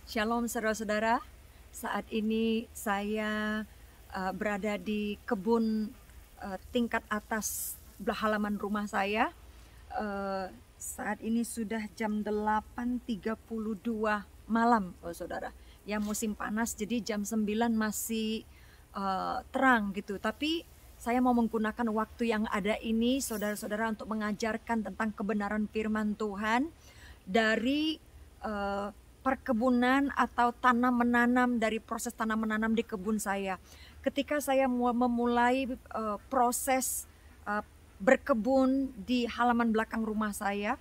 Shalom saudara-saudara, saat ini saya berada di kebun tingkat atas halaman rumah saya. Saat ini sudah jam 8.32 malam, saudara. Yang musim panas, jadi jam 9 masih terang gitu. Tapi saya mau menggunakan waktu yang ada ini, saudara-saudara, untuk mengajarkan tentang kebenaran firman Tuhan dari perkebunan atau tanam menanam, dari proses tanam menanam di kebun saya. Ketika saya memulai proses berkebun di halaman belakang rumah saya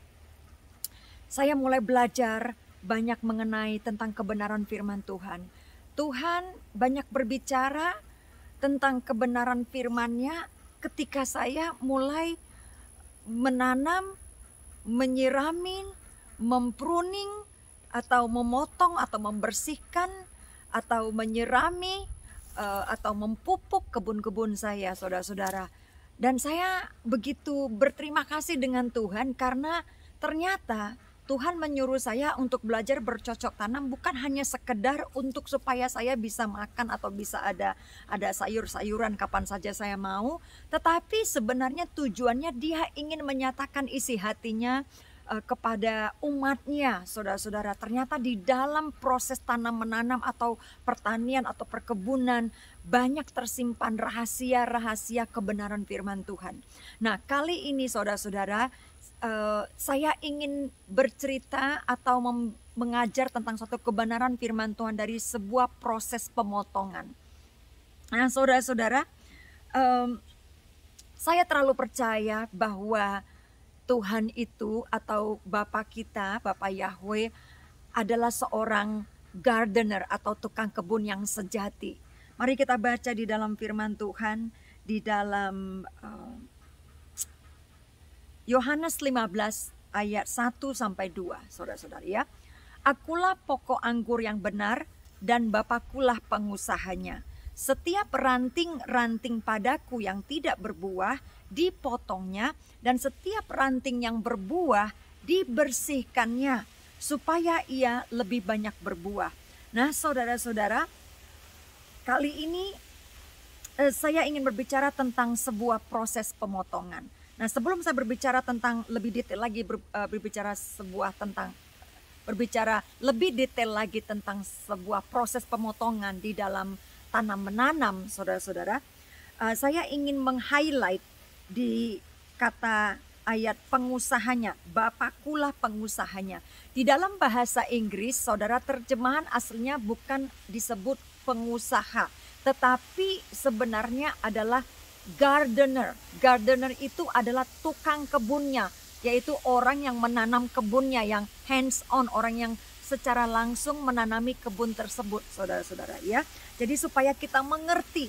mulai belajar banyak mengenai tentang kebenaran firman Tuhan. Tuhan banyak berbicara tentang kebenaran firman-Nya ketika saya mulai menanam, menyiramin, mempruning, atau memotong, atau membersihkan, atau menyirami, atau mempupuk kebun-kebun saya, saudara-saudara. Dan saya begitu berterima kasih dengan Tuhan karena ternyata Tuhan menyuruh saya untuk belajar bercocok tanam bukan hanya sekedar untuk supaya saya bisa makan atau bisa ada sayur-sayuran kapan saja saya mau, tetapi sebenarnya tujuannya Dia ingin menyatakan isi hatinya kepada umatnya, saudara-saudara. Ternyata di dalam proses tanam menanam atau pertanian atau perkebunan banyak tersimpan rahasia-rahasia kebenaran firman Tuhan. Nah, kali ini saudara-saudara, saya ingin bercerita atau mengajar tentang satu kebenaran firman Tuhan dari sebuah proses pemotongan. Nah, saudara-saudara, saya terlalu percaya bahwa Tuhan itu atau Bapa kita, Bapa Yahweh adalah seorang gardener atau tukang kebun yang sejati. Mari kita baca di dalam firman Tuhan di dalam Yohanes 15 ayat 1 sampai 2, saudara-saudara ya. Akulah pokok anggur yang benar dan Bapakulah pengusahanya. Setiap ranting-ranting padaku yang tidak berbuah dipotongnya, dan setiap ranting yang berbuah dibersihkannya supaya ia lebih banyak berbuah. Nah, saudara-saudara, kali ini saya ingin berbicara tentang sebuah proses pemotongan. Nah, sebelum saya berbicara tentang lebih detail lagi, berbicara lebih detail lagi tentang sebuah proses pemotongan di dalam tanam menanam, saudara-saudara, saya ingin meng-highlight di kata ayat pengusahanya, Bapakulah pengusahanya. Di dalam bahasa Inggris, saudara, terjemahan aslinya bukan disebut pengusaha, tetapi sebenarnya adalah gardener. Gardener itu adalah tukang kebunnya, yaitu orang yang menanam kebunnya, yang hands on, orang yang secara langsung menanami kebun tersebut, saudara-saudara ya. Jadi supaya kita mengerti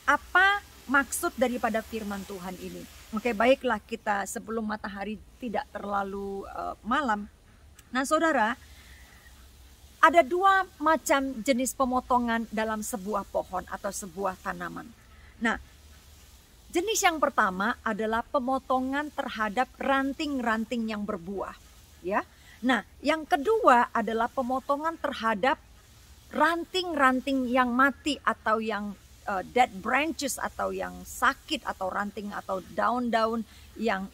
apa maksud daripada firman Tuhan ini. Oke, baiklah, kita sebelum matahari tidak terlalu malam. Nah, saudara, ada dua macam jenis pemotongan dalam sebuah pohon atau sebuah tanaman. Nah, jenis yang pertama adalah pemotongan terhadap ranting-ranting yang berbuah, ya. Nah, yang kedua adalah pemotongan terhadap ranting-ranting yang mati atau yang dead branches, atau yang sakit, atau ranting atau daun-daun yang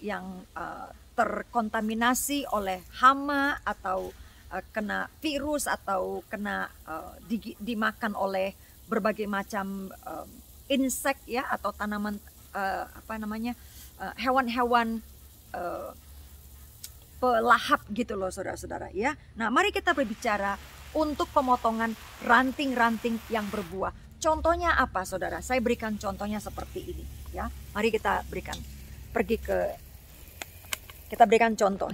terkontaminasi oleh hama atau kena virus atau kena dimakan oleh berbagai macam insek ya, atau tanaman hewan-hewan pelahap gitu loh, saudara-saudara ya. Nah, mari kita berbicara untuk pemotongan ranting-ranting yang berbuah. Contohnya apa, saudara? Saya berikan contohnya seperti ini ya. Mari kita berikan contoh.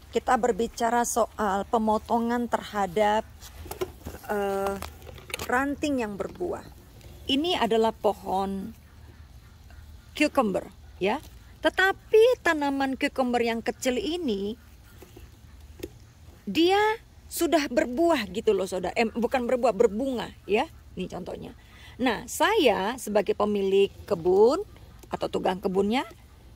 Kita berbicara soal pemotongan terhadap ranting yang berbuah. Ini adalah pohon cucumber ya. Tetapi tanaman cucumber yang kecil ini dia sudah berbuah gitu loh, saudara. Bukan berbuah, berbunga ya. Ini contohnya. Nah, saya sebagai pemilik kebun atau tukang kebunnya,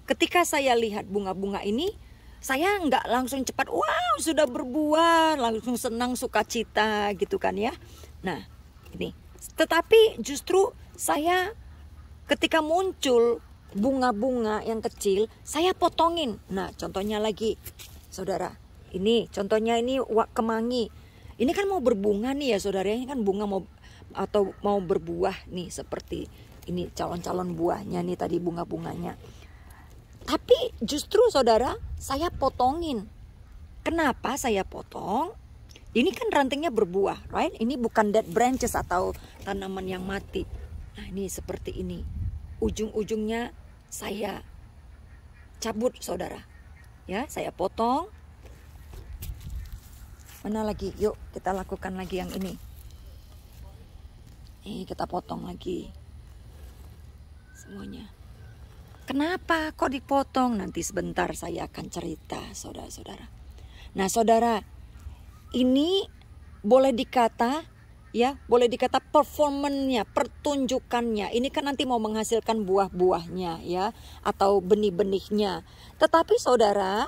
ketika saya lihat bunga-bunga ini, saya nggak langsung cepat, wow sudah berbuah, langsung senang sukacita gitu kan ya. Nah ini, tetapi justru saya ketika muncul bunga-bunga yang kecil, saya potongin. Nah contohnya lagi saudara, ini contohnya ini kemangi. Ini kan mau berbunga nih ya saudara, ini kan bunga mau berbuah nih, seperti ini calon-calon buahnya nih tadi, bunga-bunganya. Tapi justru saudara, saya potongin. Kenapa saya potong? Ini kan rantingnya berbuah, right? Ini bukan dead branches atau tanaman yang mati. Nah ini seperti ini. Ujung-ujungnya saya cabut saudara. Ya, saya potong. Mana lagi? Yuk kita lakukan lagi yang ini. Ini kita potong lagi. Semuanya. Kenapa kok dipotong? Nanti sebentar saya akan cerita saudara-saudara. Nah saudara, ini boleh dikata performannya, pertunjukannya. Ini kan nanti mau menghasilkan buah-buahnya ya, atau benih-benihnya. Tetapi saudara,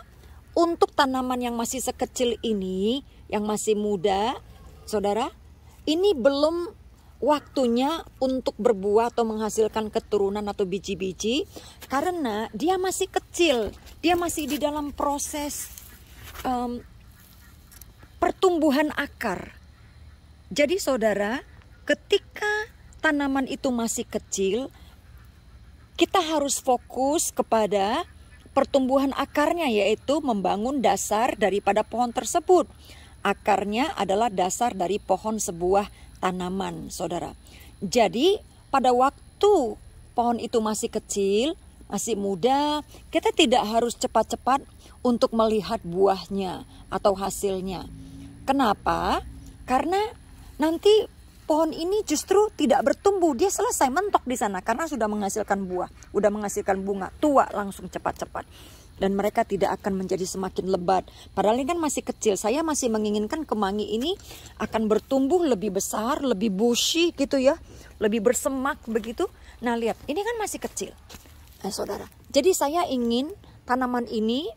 untuk tanaman yang masih sekecil ini, yang masih muda, saudara, ini belum waktunya untuk berbuah atau menghasilkan keturunan atau biji-biji, karena dia masih kecil, dia masih di dalam proses pertumbuhan akar. Jadi saudara, ketika tanaman itu masih kecil, kita harus fokus kepada pertumbuhan akarnya, yaitu membangun dasar daripada pohon tersebut. Akarnya adalah dasar dari pohon sebuah tanaman, saudara. Jadi pada waktu pohon itu masih kecil, masih muda, kita tidak harus cepat-cepat untuk melihat buahnya atau hasilnya. Kenapa? Karena nanti pohon ini justru tidak bertumbuh, dia selesai mentok di sana karena sudah menghasilkan buah, sudah menghasilkan bunga, tua langsung cepat-cepat. Dan mereka tidak akan menjadi semakin lebat. Padahal ini kan masih kecil. Saya masih menginginkan kemangi ini akan bertumbuh lebih besar, lebih bushy gitu ya. Lebih bersemak begitu. Nah lihat, ini kan masih kecil. Nah saudara, jadi saya ingin tanaman ini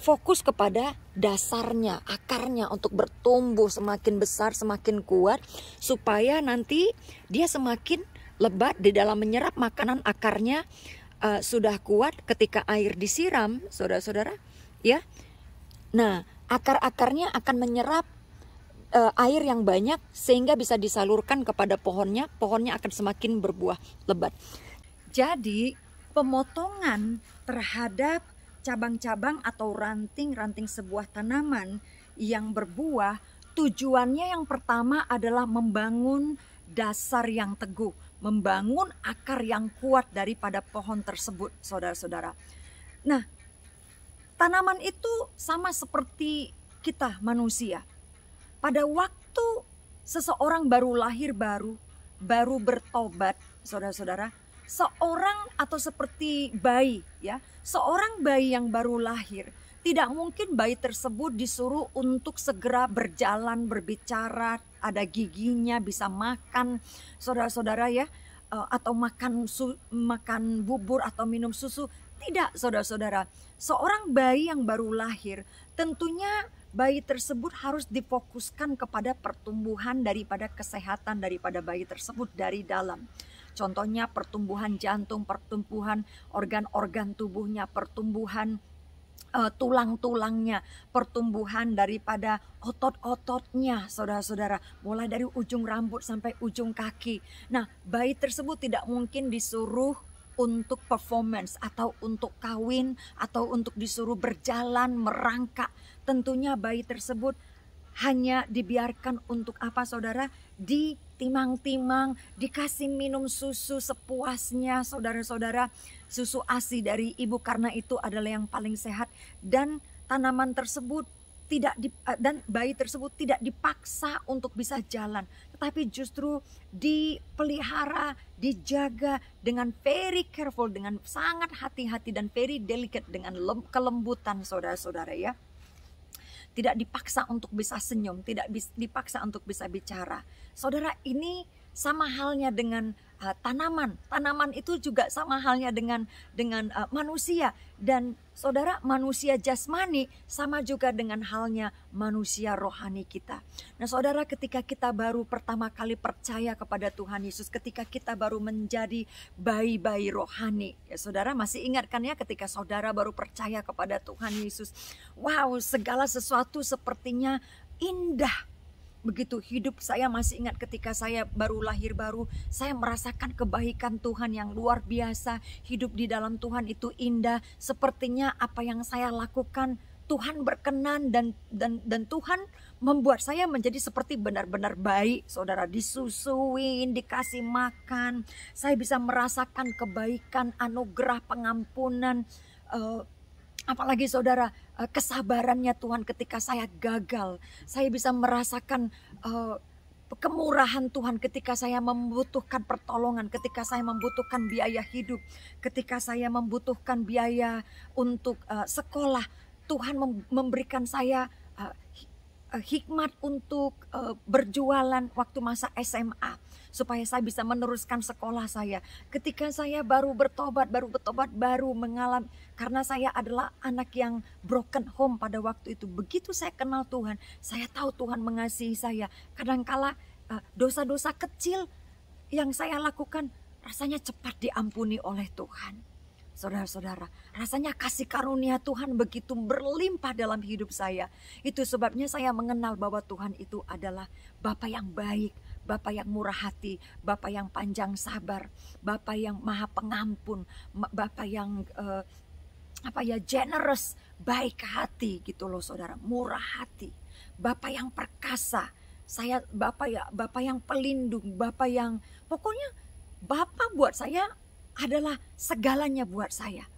fokus kepada dasarnya, akarnya untuk bertumbuh semakin besar, semakin kuat. Supaya nanti dia semakin lebat di dalam menyerap makanan, akarnya sudah kuat ketika air disiram, saudara-saudara, ya. Nah, akar-akarnya akan menyerap air yang banyak sehingga bisa disalurkan kepada pohonnya. Pohonnya akan semakin berbuah lebat. Jadi, pemotongan terhadap cabang-cabang atau ranting-ranting sebuah tanaman yang berbuah, tujuannya yang pertama adalah membangun dasar yang teguh, membangun akar yang kuat daripada pohon tersebut, saudara-saudara. Nah, tanaman itu sama seperti kita manusia. Pada waktu seseorang baru lahir, baru bertobat, saudara-saudara, seorang atau seperti bayi ya, seorang bayi yang baru lahir, tidak mungkin bayi tersebut disuruh untuk segera berjalan, berbicara, ada giginya, bisa makan, saudara-saudara ya, atau makan bubur atau minum susu. Tidak, saudara-saudara. Seorang bayi yang baru lahir, tentunya bayi tersebut harus difokuskan kepada pertumbuhan daripada kesehatan daripada bayi tersebut dari dalam. Contohnya pertumbuhan jantung, pertumbuhan organ-organ tubuhnya, pertumbuhan tulang-tulangnya, pertumbuhan daripada otot-ototnya, saudara-saudara, mulai dari ujung rambut sampai ujung kaki. Nah, bayi tersebut tidak mungkin disuruh untuk performance atau untuk kawin atau untuk disuruh berjalan merangkak. Tentunya bayi tersebut hanya dibiarkan untuk apa, saudara? Ditimang-timang, dikasih minum susu sepuasnya, saudara-saudara. Susu ASI dari ibu, karena itu adalah yang paling sehat. Dan tanaman tersebut dan bayi tersebut tidak dipaksa untuk bisa jalan, tetapi justru dipelihara, dijaga dengan very careful, dengan sangat hati-hati dan very delicate, dengan kelembutan, saudara-saudara ya. Tidak dipaksa untuk bisa senyum, tidak dipaksa untuk bisa bicara. Saudara, ini sama halnya dengan tanaman. Tanaman itu juga sama halnya dengan manusia, dan saudara, manusia jasmani sama juga dengan halnya manusia rohani kita. Nah saudara, ketika kita baru pertama kali percaya kepada Tuhan Yesus, ketika kita baru menjadi bayi-bayi rohani, ya saudara masih ingat kan ya, ketika saudara baru percaya kepada Tuhan Yesus, wow, segala sesuatu sepertinya indah. Begitu hidup saya, masih ingat ketika saya baru lahir baru, saya merasakan kebaikan Tuhan yang luar biasa. Hidup di dalam Tuhan itu indah. Sepertinya apa yang saya lakukan Tuhan berkenan, dan Tuhan membuat saya menjadi seperti benar-benar baik. Saudara, disusuin, dikasih makan. Saya bisa merasakan kebaikan, anugerah, pengampunan. Apalagi saudara, kesabarannya Tuhan ketika saya gagal. Saya bisa merasakan kemurahan Tuhan ketika saya membutuhkan pertolongan, ketika saya membutuhkan biaya hidup, ketika saya membutuhkan biaya untuk sekolah. Tuhan memberikan saya hikmat untuk berjualan waktu masa SMA, supaya saya bisa meneruskan sekolah saya. Ketika saya baru bertobat, baru mengalami, karena saya adalah anak yang broken home pada waktu itu. Begitu saya kenal Tuhan, saya tahu Tuhan mengasihi saya. Kadangkala dosa-dosa kecil yang saya lakukan rasanya cepat diampuni oleh Tuhan. Saudara-saudara, rasanya kasih karunia Tuhan begitu berlimpah dalam hidup saya. Itu sebabnya saya mengenal bahwa Tuhan itu adalah Bapa yang baik, Bapa yang murah hati, Bapa yang panjang sabar, Bapa yang maha pengampun, Bapa yang generous, baik hati gitu loh saudara, murah hati, Bapa yang perkasa. Saya Bapa yang pelindung, Bapa yang pokoknya Bapa buat saya adalah segalanya buat saya.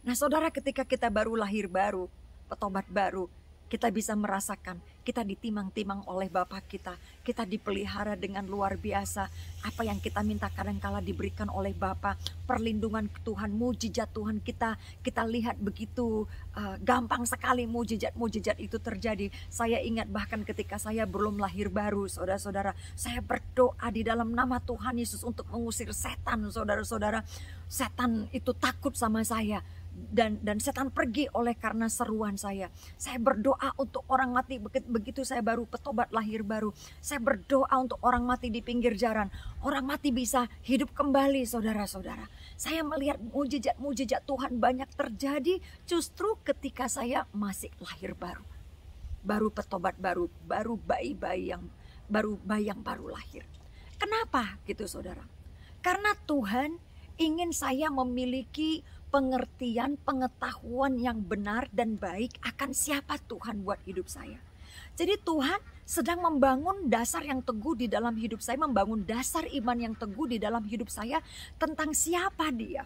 Nah saudara, ketika kita baru lahir baru, petobat baru, kita bisa merasakan kita ditimang-timang oleh Bapa kita. Kita dipelihara dengan luar biasa. Apa yang kita minta kadangkala diberikan oleh Bapa. Perlindungan Tuhan, mujizat Tuhan kita lihat begitu gampang sekali mujizat itu terjadi. Saya ingat bahkan ketika saya belum lahir baru, saudara-saudara, saya berdoa di dalam nama Tuhan Yesus untuk mengusir setan, saudara-saudara. Setan itu takut sama saya. Dan setan pergi oleh karena seruan saya. Saya berdoa untuk orang mati begitu saya baru petobat lahir baru. Saya berdoa untuk orang mati di pinggir jalan. Orang mati bisa hidup kembali, saudara-saudara. Saya melihat mujizat Tuhan banyak terjadi justru ketika saya masih lahir baru. Baru petobat baru bayi yang baru lahir. Kenapa gitu saudara? Karena Tuhan ingin saya memiliki pengertian, pengetahuan yang benar dan baik akan siapa Tuhan buat hidup saya. Jadi Tuhan sedang membangun dasar yang teguh di dalam hidup saya, membangun dasar iman yang teguh di dalam hidup saya tentang siapa Dia.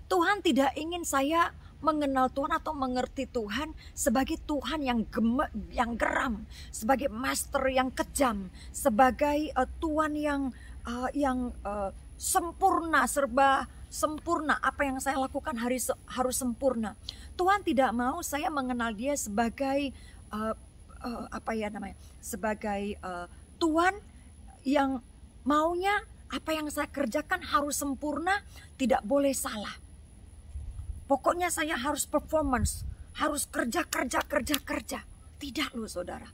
Tuhan tidak ingin saya mengenal Tuhan atau mengerti Tuhan sebagai Tuhan yang geram, sebagai master yang kejam, sebagai Tuhan yang sempurna, serba sempurna. Apa yang saya lakukan harus sempurna. Tuhan tidak mau saya mengenal Dia sebagai sebagai Tuhan yang maunya apa yang saya kerjakan harus sempurna, tidak boleh salah. Pokoknya saya harus performance, harus kerja. Tidak loh saudara.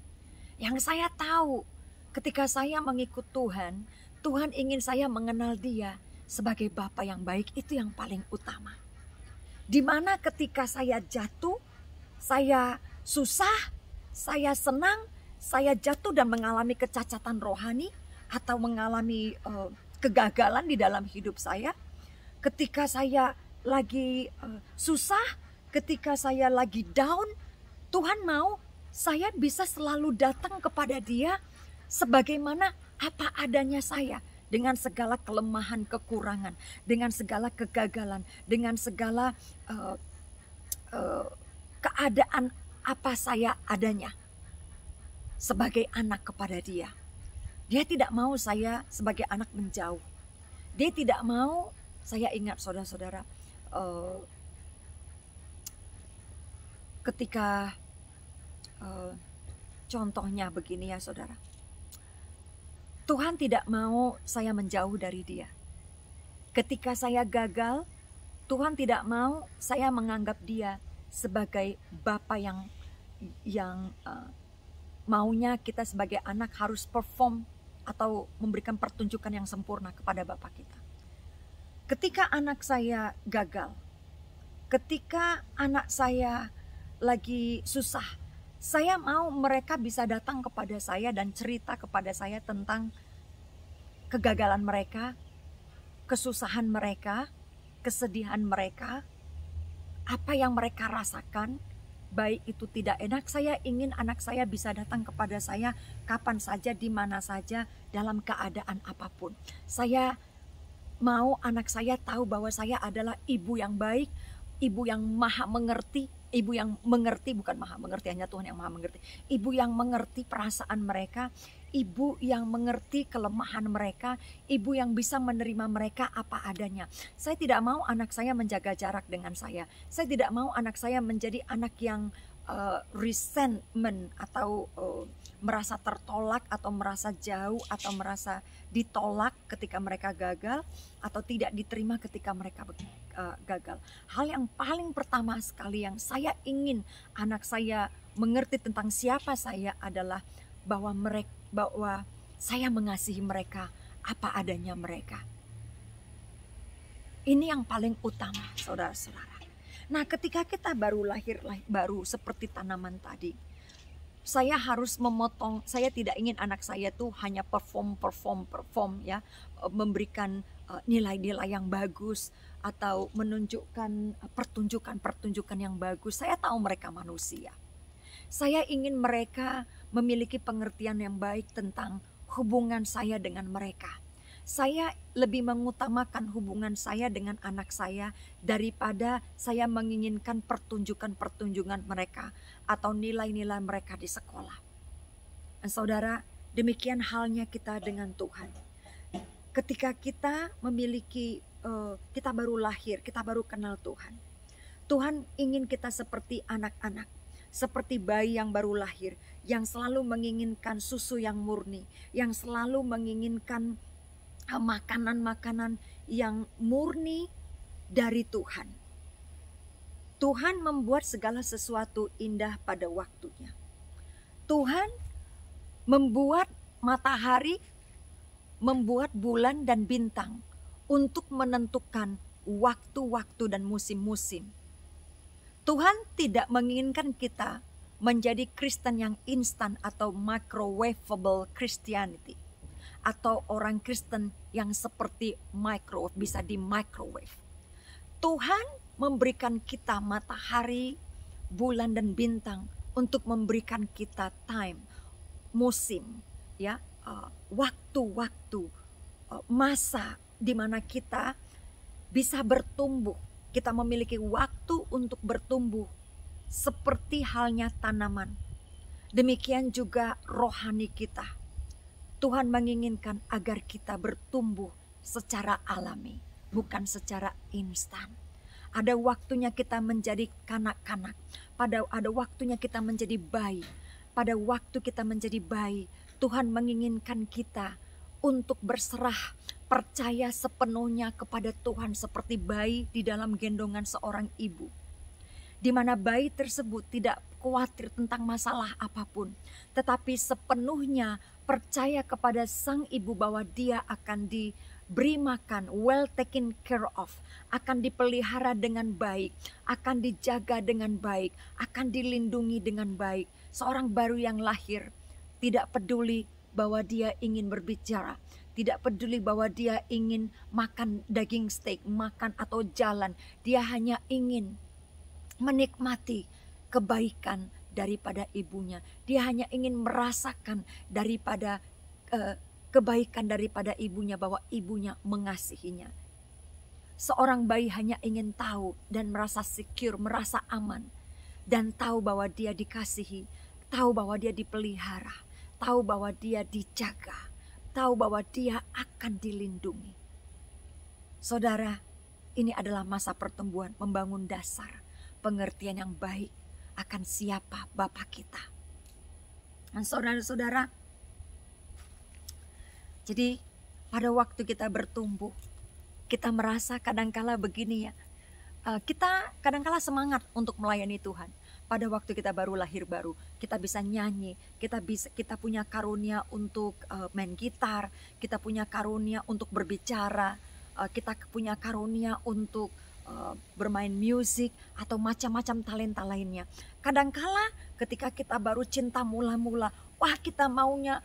Yang saya tahu ketika saya mengikut Tuhan, Tuhan ingin saya mengenal Dia sebagai Bapa yang baik, itu yang paling utama. Dimana ketika saya jatuh, saya susah, saya senang, saya jatuh dan mengalami kecacatan rohani atau mengalami kegagalan di dalam hidup saya. Ketika saya lagi susah, ketika saya lagi down, Tuhan mau saya bisa selalu datang kepada Dia sebagaimana apa adanya saya, dengan segala kelemahan, kekurangan, dengan segala kegagalan, dengan segala keadaan apa saya adanya sebagai anak kepada Dia. Dia tidak mau saya sebagai anak menjauh. Dia tidak mau, saya ingat saudara-saudara, ketika contohnya begini ya saudara. Tuhan tidak mau saya menjauh dari Dia. Ketika saya gagal, Tuhan tidak mau saya menganggap Dia sebagai Bapa yang maunya kita sebagai anak harus perform atau memberikan pertunjukan yang sempurna kepada Bapa kita. Ketika anak saya gagal, ketika anak saya lagi susah, saya mau mereka bisa datang kepada saya dan cerita kepada saya tentang kegagalan mereka, kesusahan mereka, kesedihan mereka, apa yang mereka rasakan, baik itu tidak enak. Saya ingin anak saya bisa datang kepada saya kapan saja, di mana saja, dalam keadaan apapun. Saya mau anak saya tahu bahwa saya adalah ibu yang baik, ibu yang maha mengerti, ibu yang mengerti, bukan maha mengerti, hanya Tuhan yang maha mengerti. Ibu yang mengerti perasaan mereka, ibu yang mengerti kelemahan mereka, ibu yang bisa menerima mereka apa adanya. Saya tidak mau anak saya menjaga jarak dengan saya. Saya tidak mau anak saya menjadi anak yang resentment atau merasa tertolak atau merasa jauh atau merasa ditolak ketika mereka gagal atau tidak diterima ketika mereka gagal. Hal yang paling pertama sekali yang saya ingin anak saya mengerti tentang siapa saya adalah bahwa saya mengasihi mereka apa adanya mereka. Ini yang paling utama, saudara-saudara. Nah, ketika kita baru lahir, baru seperti tanaman tadi, saya harus memotong. Saya tidak ingin anak saya tuh hanya perform ya, memberikan nilai-nilai yang bagus atau menunjukkan pertunjukan yang bagus. Saya tahu mereka manusia. Saya ingin mereka memiliki pengertian yang baik tentang hubungan saya dengan mereka. Saya lebih mengutamakan hubungan saya dengan anak saya daripada saya menginginkan pertunjukan mereka atau nilai-nilai mereka di sekolah. Dan saudara, demikian halnya kita dengan Tuhan. Ketika kita memiliki, kita baru lahir, kita baru kenal Tuhan. Tuhan ingin kita seperti anak-anak, seperti bayi yang baru lahir, yang selalu menginginkan susu yang murni, yang selalu menginginkan makanan-makanan yang murni dari Tuhan. Tuhan membuat segala sesuatu indah pada waktunya. Tuhan membuat matahari, membuat bulan dan bintang untuk menentukan waktu-waktu dan musim-musim. Tuhan tidak menginginkan kita menjadi Kristen yang instan atau microwavable Christianity. Atau orang Kristen yang seperti microwave, bisa di microwave. Tuhan memberikan kita matahari, bulan dan bintang untuk memberikan kita time, musim, ya, waktu-waktu, masa di mana kita bisa bertumbuh. Kita memiliki waktu untuk bertumbuh seperti halnya tanaman. Demikian juga rohani kita. Tuhan menginginkan agar kita bertumbuh secara alami, bukan secara instan. Ada waktunya kita menjadi kanak-kanak, ada waktunya kita menjadi bayi. Pada waktu kita menjadi bayi, Tuhan menginginkan kita untuk berserah, percaya sepenuhnya kepada Tuhan seperti bayi di dalam gendongan seorang ibu. Di mana bayi tersebut tidak khawatir tentang masalah apapun, tetapi sepenuhnya percaya kepada sang ibu bahwa dia akan diberi makan, well taken care of, akan dipelihara dengan baik, akan dijaga dengan baik, akan dilindungi dengan baik. Seorang baru yang lahir tidak peduli bahwa dia ingin berbicara, tidak peduli bahwa dia ingin makan daging steak, makan atau jalan. Dia hanya ingin menikmati kebaikan daripada ibunya. Dia hanya ingin merasakan daripada kebaikan daripada ibunya, bahwa ibunya mengasihinya. Seorang bayi hanya ingin tahu dan merasa secure, merasa aman, dan tahu bahwa dia dikasihi, tahu bahwa dia dipelihara, tahu bahwa dia dijaga, tahu bahwa dia akan dilindungi. Saudara, ini adalah masa pertumbuhan, membangun dasar pengertian yang baik akan siapa Bapa kita. Dan saudara-saudara, Jadi pada waktu kita bertumbuh, kita merasa kadangkala begini ya, kita kadangkala semangat untuk melayani Tuhan. Pada waktu kita baru lahir baru, kita bisa nyanyi, kita punya karunia untuk main gitar, kita punya karunia untuk berbicara, kita punya karunia untuk bermain musik atau macam-macam talenta lainnya. Kadangkala ketika kita baru cinta mula-mula, wah kita maunya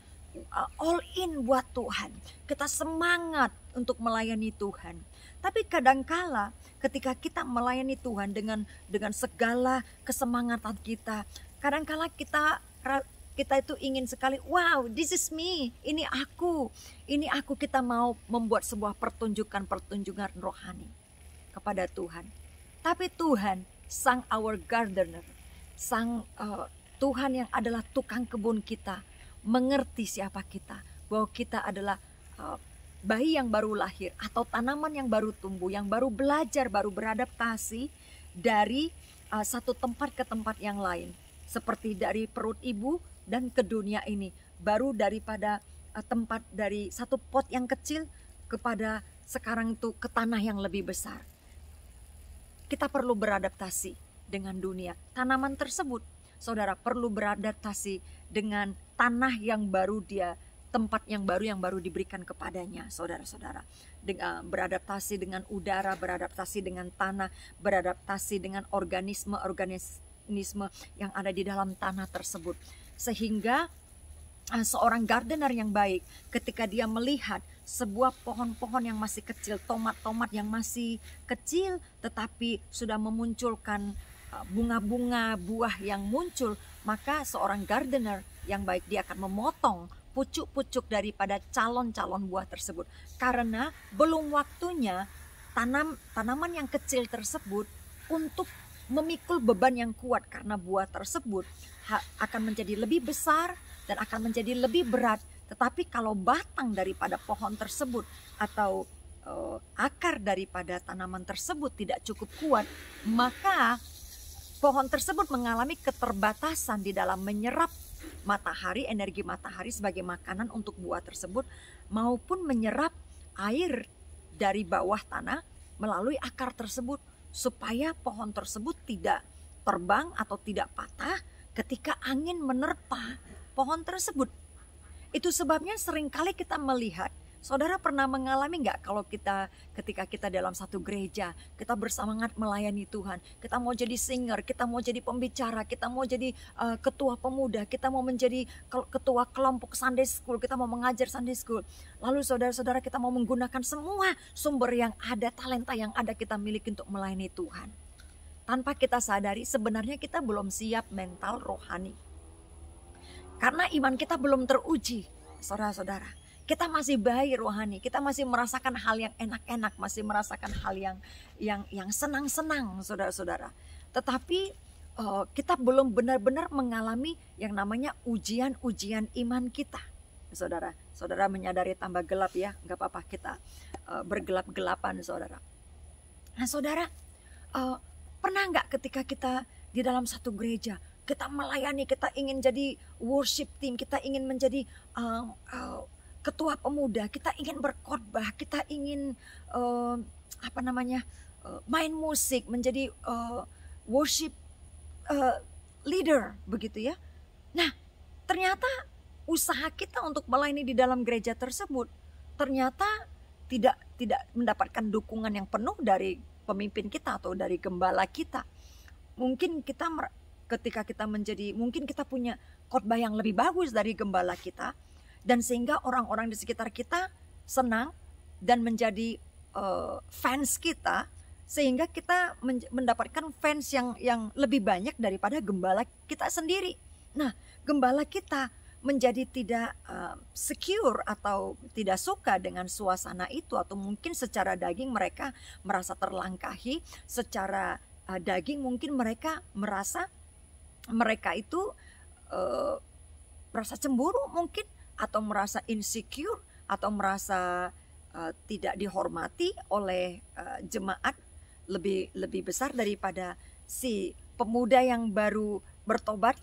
all in buat Tuhan. Kita semangat untuk melayani Tuhan. Tapi kadangkala ketika kita melayani Tuhan dengan segala kesemangatan kita, kadangkala kita itu ingin sekali, wow, this is me, ini aku. Kita mau membuat sebuah pertunjukan rohani kepada Tuhan. Tapi Tuhan, sang our gardener, sang Tuhan yang adalah tukang kebun kita, mengerti siapa kita, bahwa kita adalah bayi yang baru lahir atau tanaman yang baru tumbuh, yang baru belajar, baru beradaptasi dari satu tempat ke tempat yang lain, seperti dari perut ibu dan ke dunia ini, baru daripada tempat dari satu pot yang kecil kepada sekarang itu ke tanah yang lebih besar. Kita perlu beradaptasi dengan dunia. Tanaman tersebut, saudara, perlu beradaptasi dengan tanah yang baru tempat yang baru diberikan kepadanya, saudara-saudara. Beradaptasi dengan udara, beradaptasi dengan tanah, beradaptasi dengan organisme yang ada di dalam tanah tersebut. Sehingga seorang gardener yang baik, ketika dia melihat sebuah pohon-pohon yang masih kecil, tomat-tomat yang masih kecil tetapi sudah memunculkan bunga-bunga buah yang muncul, maka seorang gardener yang baik dia akan memotong pucuk-pucuk daripada calon-calon buah tersebut, karena belum waktunya tanaman yang kecil tersebut untuk memikul beban yang kuat, karena buah tersebut akan menjadi lebih besar dan akan menjadi lebih berat. Tetapi kalau batang daripada pohon tersebut atau akar daripada tanaman tersebut tidak cukup kuat, maka pohon tersebut mengalami keterbatasan di dalam menyerap matahari, energi matahari sebagai makanan untuk buah tersebut, maupun menyerap air dari bawah tanah melalui akar tersebut, supaya pohon tersebut tidak terbang atau tidak patah ketika angin menerpa pohon tersebut. Itu sebabnya seringkali kita melihat, saudara pernah mengalami nggak kalau ketika kita dalam satu gereja, kita bersemangat melayani Tuhan, kita mau jadi singer, kita mau jadi pembicara, kita mau jadi ketua pemuda, kita mau menjadi ketua kelompok Sunday School, kita mau mengajar Sunday School. Lalu saudara-saudara kita mau menggunakan semua sumber yang ada, talenta yang ada kita miliki untuk melayani Tuhan. Tanpa kita sadari sebenarnya kita belum siap mental rohani. Karena iman kita belum teruji, saudara-saudara. Kita masih bayi rohani, kita masih merasakan hal yang enak-enak, masih merasakan hal yang senang-senang, saudara-saudara. Tetapi kita belum benar-benar mengalami yang namanya ujian-ujian iman kita. Saudara menyadari tambah gelap ya, nggak apa-apa kita bergelap-gelapan, saudara. Nah, saudara, pernah nggak ketika kita di dalam satu gereja, kita melayani, kita ingin jadi worship team, kita ingin menjadi ketua pemuda, kita ingin berkhotbah, kita ingin main musik, menjadi worship leader, begitu ya. Nah, ternyata usaha kita untuk melayani di dalam gereja tersebut ternyata tidak mendapatkan dukungan yang penuh dari pemimpin kita atau dari gembala kita. Mungkin ketika kita mungkin kita punya khotbah yang lebih bagus dari gembala kita, dan sehingga orang-orang di sekitar kita senang dan menjadi fans kita, sehingga kita mendapatkan fans yang lebih banyak daripada gembala kita sendiri. Nah, gembala kita menjadi tidak secure atau tidak suka dengan suasana itu, atau mungkin secara daging mereka merasa terlangkahi, secara daging mungkin mereka merasa mereka itu merasa cemburu mungkin, atau merasa insecure, atau merasa tidak dihormati oleh jemaat lebih besar daripada si pemuda yang baru bertobat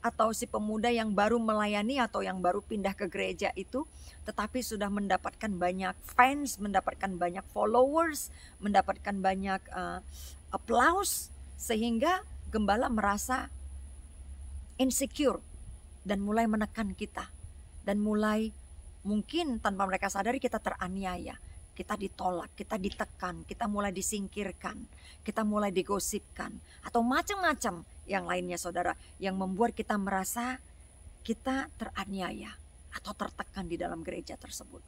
atau si pemuda yang baru melayani atau yang baru pindah ke gereja itu, tetapi sudah mendapatkan banyak fans, mendapatkan banyak followers, mendapatkan banyak applause, sehingga gembala merasa insecure dan mulai menekan kita, dan mulai mungkin tanpa mereka sadari kita teraniaya, kita ditolak, kita ditekan, kita mulai disingkirkan, kita mulai digosipkan, atau macam-macam yang lainnya saudara, yang membuat kita merasa kita teraniaya atau tertekan di dalam gereja tersebut.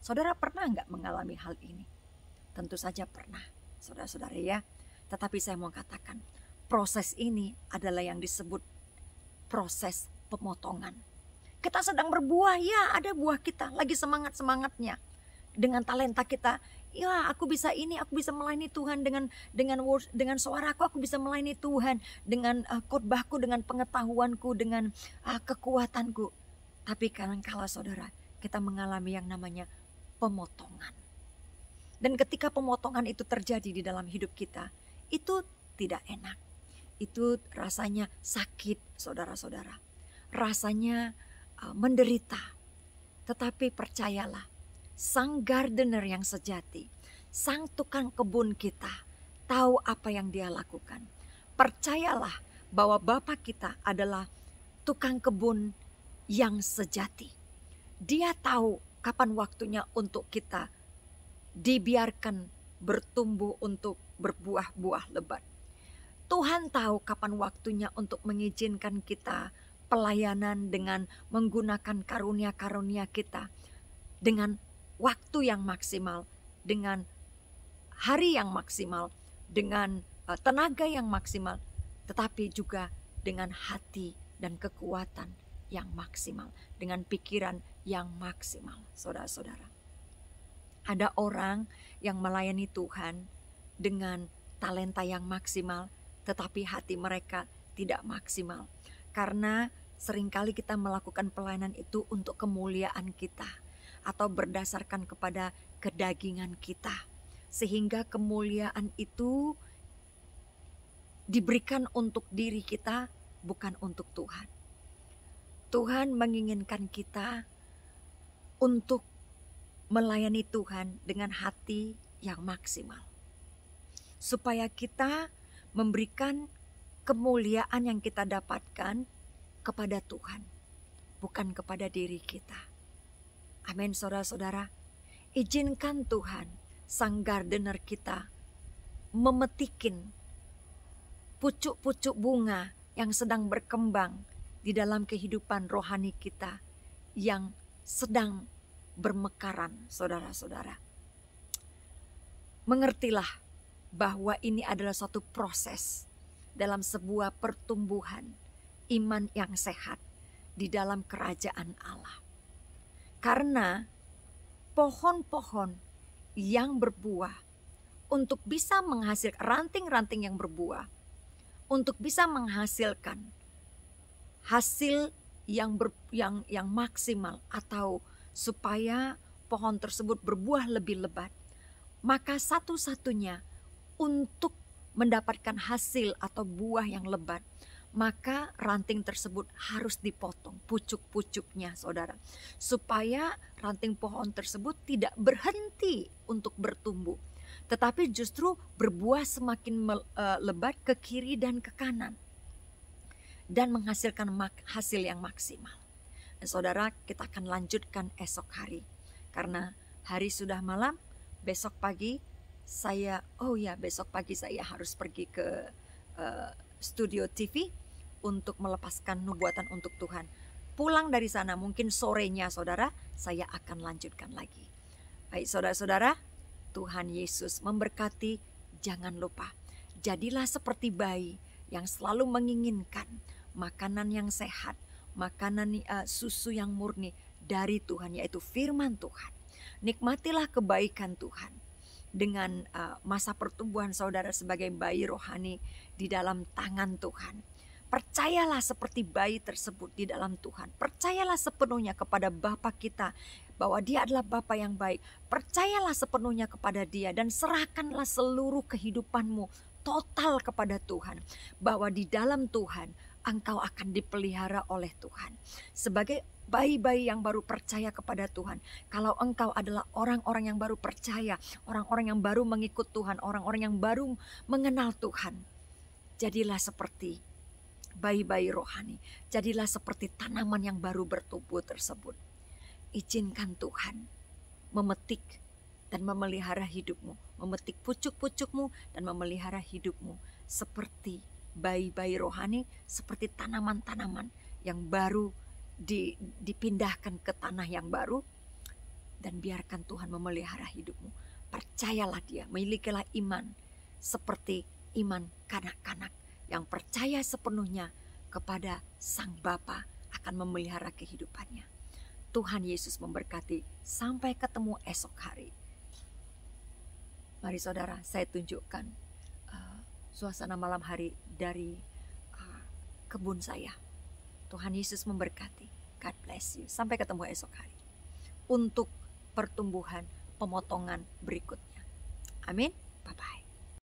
Saudara pernah nggak mengalami hal ini? Tentu saja pernah, saudara-saudara ya. Tetapi saya mau katakan, proses ini adalah yang disebut proses pemotongan. Kita sedang berbuah, ya ada buah kita, lagi semangat-semangatnya. Dengan talenta kita, ya aku bisa ini, aku bisa melayani Tuhan dengan suaraku, aku bisa melayani Tuhan dengan khotbahku, dengan pengetahuanku, dengan kekuatanku. Tapi kadang-kala saudara, kita mengalami yang namanya pemotongan. Dan ketika pemotongan itu terjadi di dalam hidup kita, itu tidak enak. Itu rasanya sakit, saudara-saudara. Rasanya menderita. Tetapi percayalah, Sang gardener yang sejati, Sang tukang kebun kita, tahu apa yang dia lakukan. Percayalah bahwa Bapa kita adalah tukang kebun yang sejati. Dia tahu kapan waktunya untuk kita dibiarkan bertumbuh untuk berbuah-buah lebat. Tuhan tahu kapan waktunya untuk mengizinkan kita pelayanan dengan menggunakan karunia-karunia kita, dengan waktu yang maksimal, dengan hari yang maksimal, dengan tenaga yang maksimal, tetapi juga dengan hati dan kekuatan yang maksimal, dengan pikiran yang maksimal, saudara-saudara. Ada orang yang melayani Tuhan dengan talenta yang maksimal, tetapi hati mereka tidak maksimal. Karena seringkali kita melakukan pelayanan itu untuk kemuliaan kita, atau berdasarkan kepada kedagingan kita. Sehingga kemuliaan itu diberikan untuk diri kita, bukan untuk Tuhan. Tuhan menginginkan kita untuk melayani Tuhan dengan hati yang maksimal. Supaya kita memberikan kemuliaan yang kita dapatkan kepada Tuhan, bukan kepada diri kita. Amin, saudara-saudara. Izinkan Tuhan, Sang gardener kita, memetikin pucuk-pucuk bunga yang sedang berkembang di dalam kehidupan rohani kita yang sedang bermekaran, saudara-saudara. Mengertilah bahwa ini adalah suatu proses dalam sebuah pertumbuhan iman yang sehat di dalam kerajaan Allah. Karena pohon-pohon yang berbuah untuk bisa menghasilkan ranting-ranting yang berbuah, untuk bisa menghasilkan hasil yang maksimal, atau supaya pohon tersebut berbuah lebih lebat, maka satu-satunya untuk mendapatkan hasil atau buah yang lebat, maka ranting tersebut harus dipotong pucuk-pucuknya, saudara, supaya ranting pohon tersebut tidak berhenti untuk bertumbuh, tetapi justru berbuah semakin lebat ke kiri dan ke kanan, dan menghasilkan hasil yang maksimal. Dan saudara, kita akan lanjutkan esok hari, karena hari sudah malam. Besok pagi saya harus pergi ke studio TV untuk melepaskan nubuatan untuk Tuhan. Pulang dari sana mungkin sorenya, saudara, saya akan lanjutkan lagi. Baik, saudara-saudara, Tuhan Yesus memberkati. Jangan lupa, jadilah seperti bayi yang selalu menginginkan makanan yang sehat, makanan susu yang murni dari Tuhan, yaitu firman Tuhan. Nikmatilah kebaikan Tuhan dengan masa pertumbuhan saudara sebagai bayi rohani di dalam tangan Tuhan. Percayalah seperti bayi tersebut di dalam Tuhan. Percayalah sepenuhnya kepada Bapa kita, bahwa Dia adalah Bapa yang baik. Percayalah sepenuhnya kepada Dia dan serahkanlah seluruh kehidupanmu total kepada Tuhan. Bahwa di dalam Tuhan engkau akan dipelihara oleh Tuhan. Sebagai bayi-bayi yang baru percaya kepada Tuhan, kalau engkau adalah orang-orang yang baru percaya, orang-orang yang baru mengikut Tuhan, orang-orang yang baru mengenal Tuhan, jadilah seperti bayi-bayi rohani, jadilah seperti tanaman yang baru bertumbuh tersebut. Izinkan Tuhan memetik dan memelihara hidupmu, memetik pucuk-pucukmu dan memelihara hidupmu seperti bayi-bayi rohani, seperti tanaman-tanaman yang baru dipindahkan ke tanah yang baru, dan biarkan Tuhan memelihara hidupmu. Percayalah Dia, milikilah iman seperti iman kanak-kanak yang percaya sepenuhnya kepada Sang Bapa akan memelihara kehidupannya. Tuhan Yesus memberkati. Sampai ketemu esok hari. Mari saudara, saya tunjukkan suasana malam hari dari kebun saya. Tuhan Yesus memberkati. God bless you. Sampai ketemu esok hari untuk pertumbuhan pemotongan berikutnya. Amin. Bye-bye.